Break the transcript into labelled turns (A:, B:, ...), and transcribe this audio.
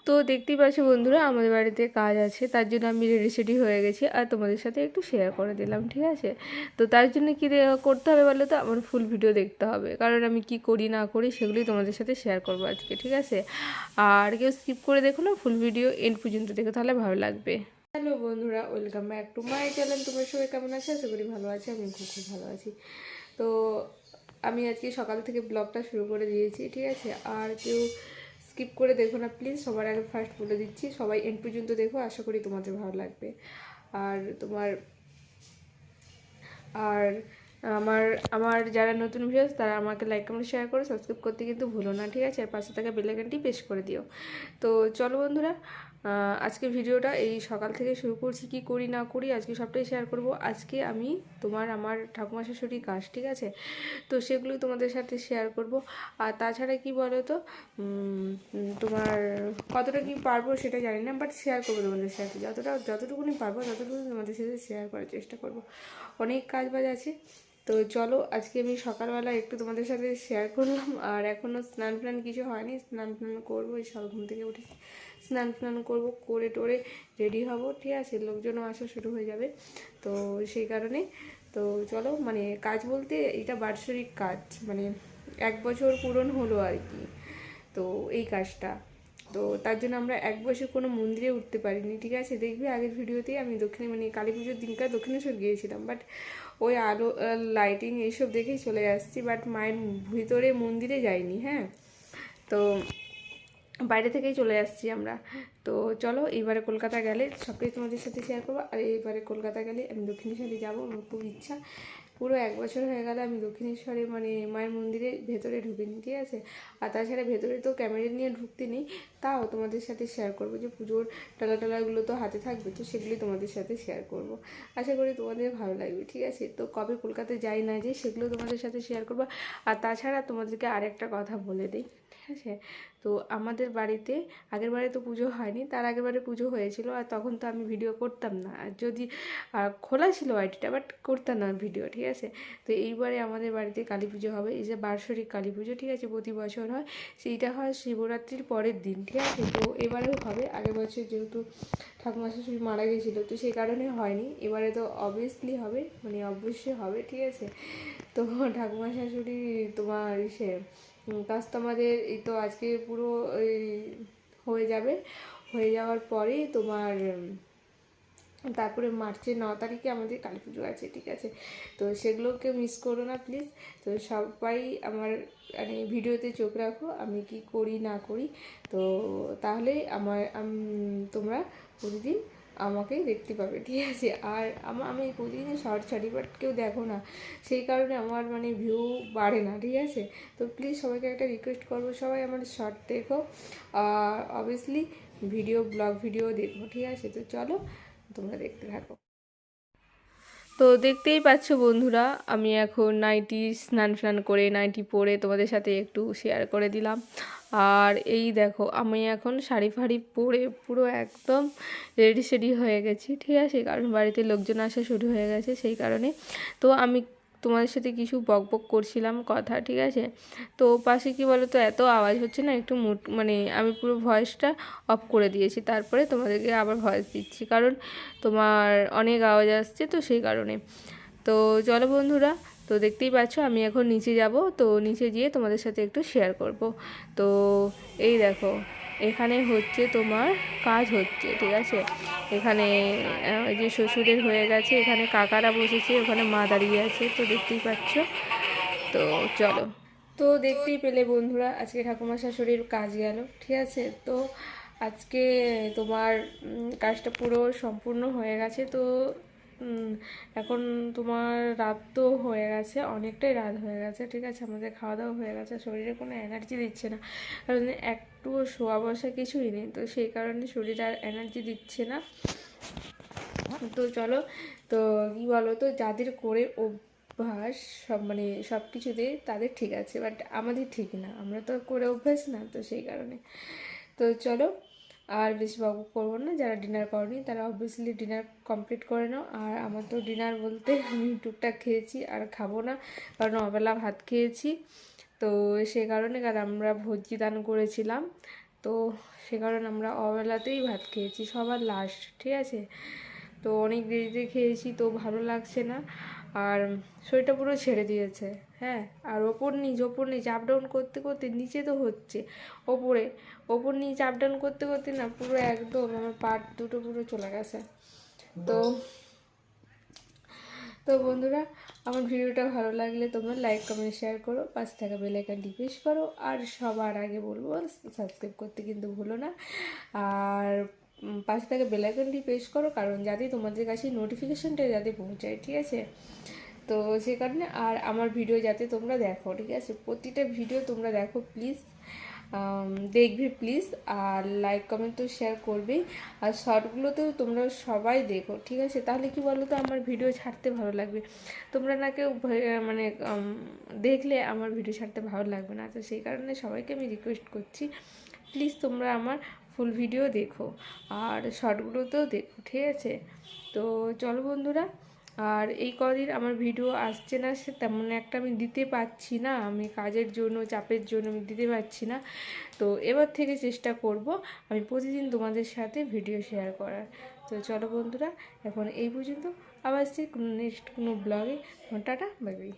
A: তো দেখতেই পাচ্ছ বন্ধুরা, আমাদের বাড়িতে কাজ আছে, তার জন্য আমি রেডি সেডি হয়ে গেছি আর তোমাদের সাথে একটু শেয়ার করে দিলাম, ঠিক আছে। তো তার জন্য কী করতে হবে বলো তো, আমার ফুল ভিডিও দেখতে হবে, কারণ আমি কি করি না করি সেগুলোই তোমাদের সাথে শেয়ার করবো আজকে, ঠিক আছে। আর কেউ স্কিপ করে দেখো না, ফুল ভিডিও এন্ড পর্যন্ত দেখো, তাহলে ভালো লাগবে। হ্যালো বন্ধুরা, welcome back to my channel. তোমরা সবাই কেমন আছো? আশা করি ভালো আছি। আমি খুব খুব ভালো আছি। তো আমি আজকে সকাল থেকে ব্লগটা শুরু করে দিয়েছি, ঠিক আছে। আর কেউ স্কিপ করে দেখো না প্লিজ, সবার আগে ফার্স্ট বলে দিচ্ছি, সবাই এন্ড পর্যন্ত দেখো, আশা করি তোমাদের ভালো লাগবে। আর আর আমার আমার যারা নতুন ভিউয়ার্স তারা আমাকে লাইক কমেন্ট শেয়ার করো, সাবস্ক্রাইব করতে কিন্তু ভুলো না, ঠিক আছে। আর পাশে থাকা বেল আইকনটি প্রেস করে দিও। তো চলো বন্ধুরা, আজকে ভিডিওটা এই সকাল থেকে শুরু করছি, কি করি না করি আজকে সবটাই শেয়ার করব। আজকে আমি আমার ঠাকুমা শাশুড়ির কাজ, ঠিক আছে, তো সেগুলোই তোমাদের সাথে শেয়ার করব। আর তাছাড়া কি বলো তো, তোমার কতটা কি পারবো সেটা জানি না, বাট শেয়ার করবো তোমাদের সাথে, যতটুকুনি পারবো ততটুকু তোমাদের সাথে শেয়ার করার চেষ্টা করব। অনেক কাজ বাজ আছে। তো চলো, আজকে আমি সকালবেলা একটু তোমাদের সাথে শেয়ার করলাম। আর এখনও স্নান ফ্নান কিছু হয়নি, স্নান ফ্নান করবো, এই সকাল ঘুম থেকে উঠে স্নান ফ্নান করবো, করে টোরে রেডি হব, ঠিক আছে। লোকজনও আসা শুরু হয়ে যাবে, তো সেই কারণে তো চলো, মানে কাজ বলতে এটা বাৎসরিক কাজ, মানে 1 বছর পূরণ হলো আর কি, তো এই কাজটা। তো তার জন্য আমরা 1 বছর কোনো মন্দিরে উঠতে পারিনি, ঠিক আছে। দেখবি আগের ভিডিওতেই আমি মানে কালী পুজোর দিনকার দক্ষিণেশ্বর গিয়েছিলাম, বাট ওই আলো লাইটিং এইসব দেখেই চলে আসছি, বাট মায়ের ভিতরে মন্দিরে যাইনি, হ্যাঁ। তো বাইরে থেকেই চলে আসছি আমরা। তো চলো, এইবারে কলকাতা গেলে সবটাই তোমাদের সাথে শেয়ার করবো। আর এইবারে কলকাতা গেলে আমি দক্ষিণেশ্বরে যাবো, আমার খুব ইচ্ছা। পুরো 1 বছর হয়ে গেলে আমি দক্ষিণেশ্বরে মানে মায়ের মন্দিরে ভেতরে ঢুকিনি, ঠিক আছে। আর তাছাড়া ভেতরে তো ক্যামেরা নিয়ে ঢুকতে নেই, তাও তোমাদের সাথে শেয়ার করবো যে পুজোর টালাগুলো তো হাতে থাকবে, তো সেগুলি তোমাদের সাথে শেয়ার করব। আশা করি তোমাদের ভালো লাগবে, ঠিক আছে। তো কবে কলকাতায় যাই না যে সেগুলো তোমাদের সাথে শেয়ার করবো। আর তাছাড়া তোমাদেরকে আরেকটা কথা বলে দিই, ঠিক আছে। তো আমাদের বাড়িতে আগের বারে তো পুজো হয়নি, তার আগের বারে পুজো হয়েছিল, আর তখন তো আমি ভিডিও করতাম না, আর যদি খোলা ছিল আইডিটা, বাট করতাম না ভিডিও, ঠিক আছে। তো এইবারে আমাদের বাড়িতে কালী পুজো হবে, এই যে বার্ষিক কালী পুজো, ঠিক আছে, প্রতি বছর হয়, সেইটা হয় শিবরাত্রির পরের দিন, ঠিক আছে। তো এবারেও হবে, আগের বছর যেহেতু ঠাকুমা শাশুড়ি মারা গেছিলো, তো সেই কারণে হয়নি, এবারে তো অবভিয়াসলি হবে, মানে অবশ্যই হবে, ঠিক আছে। তো ঠাকুমা শাশুড়ি তোমার কাজ তো আমাদের এই তো আজকে পুরো হয়ে যাবে, হয়ে যাওয়ার পরেই তোমার তারপরে মার্চের 9 তারিখে আমাদের কালী পুজো আছে, ঠিক আছে। তো সেগুলোকে মিস করো না প্লিজ। তো সবাই আমার মানে ভিডিওতে চোখ রাখো, আমি কি করি না করি, তো তাহলে তোমরা প্রতিদিন আমাকে দেখতে পাবে, ঠিক আছে। আর আমি প্রতিদিন শর্ট ছাড়ি, বাট কেউ দেখো না, সেই কারণে আমার মানে ভিউ বাড়ে না, ঠিক আছে। তো প্লিজ সবাইকে একটা রিকোয়েস্ট করবো, সবাই আমার শর্ট দেখো, আর অবভিয়াসলি ব্লগ ভিডিও দেখো, ঠিক আছে। তো চলো, তোমরা দেখতে থাকো। তো দেখতেই পাচ্ছ বন্ধুরা, আমি এখন নাইটি স্নান ফ্নান করে নাইটি পরে তোমাদের সাথে একটু শেয়ার করে দিলাম। আর এই দেখো, আমি এখন শাড়ি ফাড়ি পরে পুরো একদম রেডি সেডি হয়ে গেছি, ঠিক আছে, কারণ বাড়িতে লোকজন আসা শুরু হয়ে গেছে, সেই কারণে। তো আমি তোমাদের সাথে কিছু বকবক করছিলাম কথা, ঠিক আছে। তো পাশে কি বলো তো, এত আওয়াজ হচ্ছে না, একটু মানে আমি পুরো ভয়েসটা অফ করে দিয়েছি, তারপরে তোমাদেরকে আবার ভয়েস দিচ্ছি, কারণ তোমার অনেক আওয়াজ আসছে, তো সেই কারণে। তো চলো বন্ধুরা, তো দেখতেই পাচ্ছ আমি এখন নিচে যাব, তো নিচে গিয়ে তোমাদের সাথে একটু শেয়ার করব। তো এই দেখো, এখানে হচ্ছে তোমার কাজ হচ্ছে, ঠিক আছে। এখানে যে শ্বশুরের হয়ে গেছে, এখানে কাকারা বসেছে, ওখানে মা দাঁড়িয়ে আছে, তো দেখতেই পাচ্ছ। তো চলো, তো দেখতেই পেলে বন্ধুরা, আজকে ঠাকুমা শাশুড়ির কাজ গেল, ঠিক আছে। তো আজকে তোমার কাজটা পুরো সম্পূর্ণ হয়ে গেছে। তো এখন তোমার রাত তো হয়ে গেছে, অনেকটাই রাত হয়ে গেছে, ঠিক আছে। আমাদের খাওয়া দাওয়া হয়ে গেছে, শরীরে কোনো এনার্জি দিচ্ছে না, কারণ একটুও শোয়া বসা কিছুই নেই, তো সেই কারণে শরীর আর এনার্জি দিচ্ছে না। তো চলো, তো কী বলো তো, যাদের করে অভ্যাস সব মানে সব কিছুতে, তাদের ঠিক আছে, বাট আমাদের ঠিক না, আমরা তো করে অভ্যাস না, তো সেই কারণে। তো চলো, আর বেশি বকবক করবো না, যারা ডিনার করনি তারা অবভিয়াসলি ডিনার কমপ্লিট করে নাও। আর আমার তো ডিনার বলতে আমি টুকটাক খেয়েছি, আর খাবো না, কারণ অবেলা ভাত খেয়েছি, তো সে কারণে। কারণ আমরা ভোজি দান করেছিলাম, তো সে কারণে আমরা অবেলাতেই ভাত খেয়েছি, সবার লাস্ট, ঠিক আছে। তো অনেক দেরিতে খেয়েছি, তো ভালো লাগছে না, আর শরীরটা পুরো ছেড়ে দিয়েছে। হ্যাঁ, আর ওপর নিচ আপ ডাউন করতে করতে, নিচে তো হচ্ছে, ওপর নিচ আপ ডাউন করতে করতে না পুরো একদম আমার পা দুটো পুরো চলে গেছে। তো তো বন্ধুরা, আমার ভিডিওটা ভালো লাগলে তোমরা লাইক কমেন্ট শেয়ার করো, পাশে থাকা বেল আইকনটি প্রেস করো, আর সবার আগে বলবো সাবস্ক্রাইব করতে কিন্তু ভুলো না। আর পাশে থাকা বেল আইকনটি প্রেস করো, কারণ যাতে তোমাদের কাছে নোটিফিকেশনটা যাতে পৌঁছায়, ঠিক আছে। তো সে কারণে, আর আমার ভিডিও যাতে তোমরা দেখো, ঠিক আছে, প্রতিটা ভিডিও তোমরা দেখো প্লিজ, দেখবে প্লিজ, আর লাইক কমেন্ট তো শেয়ার করবেই, আর শর্টগুলোতেও তোমরা সবাই দেখো, ঠিক আছে। তাহলে কি বলো তো, আমার ভিডিও ছাড়তে ভালো লাগবে। তোমরা না কেউ মানে দেখলে আমার ভিডিও ছাড়তে ভালো লাগবে না। তো সেই কারণে সবাইকে আমি রিকোয়েস্ট করছি, প্লিজ তোমরা আমার ফুল ভিডিও দেখো আর শর্টগুলোতেও দেখো, ঠিক আছে। তো চলো বন্ধুরা, আর এই কদিন আমার ভিডিও আসছে না, সে তেমন একটা আমি দিতে পারছি না, আমি কাজের জন্য, চাপের জন্য আমি দিতে পারছি না। তো এবার থেকে চেষ্টা করব আমি প্রতিদিন তোমাদের সাথে ভিডিও শেয়ার করার। তো চলো বন্ধুরা, এখন এই পর্যন্ত, আবার আসছি নেক্সট কোনো ব্লগে। Tata, bye bye.